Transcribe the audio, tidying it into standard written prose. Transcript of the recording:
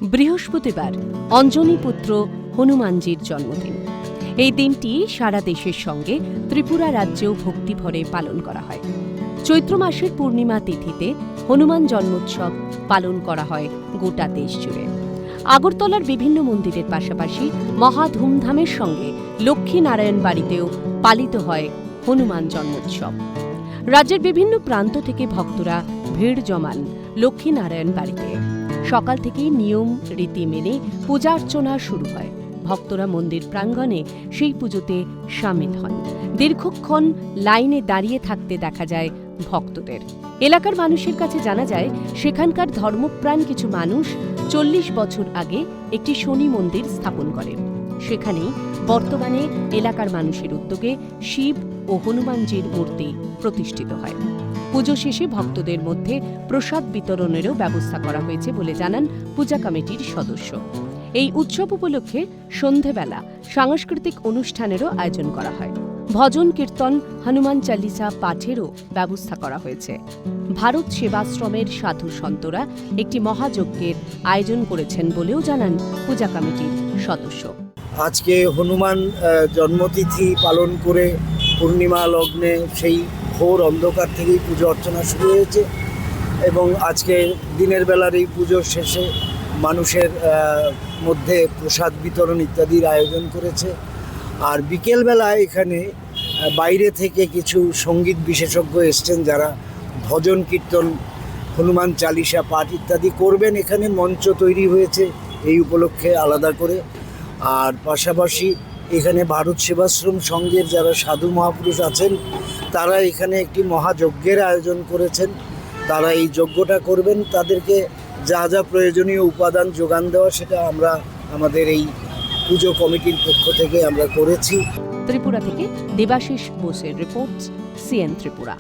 বৃহস্পতিবার অঞ্জনী পুত্র হনুমানজির জন্মদিন। এই দিনটি সারা দেশের সঙ্গে ত্রিপুরা রাজ্যেও ভক্তিভরে পালন করা হয়। চৈত্র মাসের পূর্ণিমা তিথিতে হনুমান জন্মোৎসব পালন করা হয় গোটা দেশ জুড়ে। আগরতলার বিভিন্ন মন্দিরের পাশাপাশি মহা ধুমধামের সঙ্গে লক্ষ্মীনারায়ণ বাড়িতেও পালিত হয় হনুমান জন্মোৎসব। রাজ্যের বিভিন্ন প্রান্ত থেকে ভক্তরা ভিড় জমান লক্ষ্মীনারায়ণ বাড়িতে। সকাল থেকেই নিয়ম রীতি মেনে পূজা অর্চনা শুরু হয়। ভক্তরা মন্দির প্রাঙ্গণে সেই পুজোতে সামিল হন। দীর্ঘক্ষণ লাইনে দাঁড়িয়ে থাকতে দেখা যায় ভক্তদের। এলাকার মানুষের কাছে জানা যায়, সেখানকার ধর্মপ্রাণ কিছু মানুষ 40 বছর আগে একটি শনি মন্দির স্থাপন করেন। সেখানেই বর্তমানে এলাকার মানুষের উদ্যোগে শিব ও হনুমানজির মূর্তি প্রতিষ্ঠিত হয়। পুজো শেষে ভক্তদের মধ্যে প্রসাদ বিতরণেরও ব্যবস্থা করা হয়েছে বলে জানান পূজা কমিটির সদস্য। এই উৎসব উপলক্ষে সন্ধেবেলা সাংস্কৃতিক অনুষ্ঠানেরও আয়োজন করা হয়। ভজন কীর্তন, হনুমান চালিসা পাঠেরও ব্যবস্থা করা হয়েছে। ভারত সেবাশ্রমের সাধু সন্তরা একটি মহাযজ্ঞের আয়োজন করেছেন বলেও জানান পূজা কমিটির সদস্য। আজকে হনুমান জন্মতিথি পালন করে পূর্ণিমা লগ্নে সেই ঘোর অন্ধকার থেকেই পুজো অর্চনা শুরু হয়েছে এবং আজকে দিনের বেলার এই পুজোর শেষে মানুষের মধ্যে প্রসাদ বিতরণ ইত্যাদির আয়োজন করেছে। আর বিকেলবেলা এখানে বাইরে থেকে কিছু সঙ্গীত বিশেষজ্ঞ এসছেন, যারা ভজন কীর্তন, হনুমান চালিসা পাঠ ইত্যাদি করবেন। এখানে মঞ্চ তৈরি হয়েছে এই উপলক্ষে আলাদা করে। আর পাশাপাশি এখানে ভারত সেবাশ্রম সংঘের যারা সাধু মহাপুরুষ আছেন, তারা এখানে একটি মহাযজ্ঞের আয়োজন করেছেন। তারা এই যজ্ঞটা করবেন। তাদেরকে যা যা প্রয়োজনীয় উপাদান যোগান দেওয়া, সেটা আমরা আমাদের এই পুজো কমিটির পক্ষ থেকে আমরা করেছি। ত্রিপুরা থেকে দেবাশিস বোসের রিপোর্ট, সিএন ত্রিপুরা।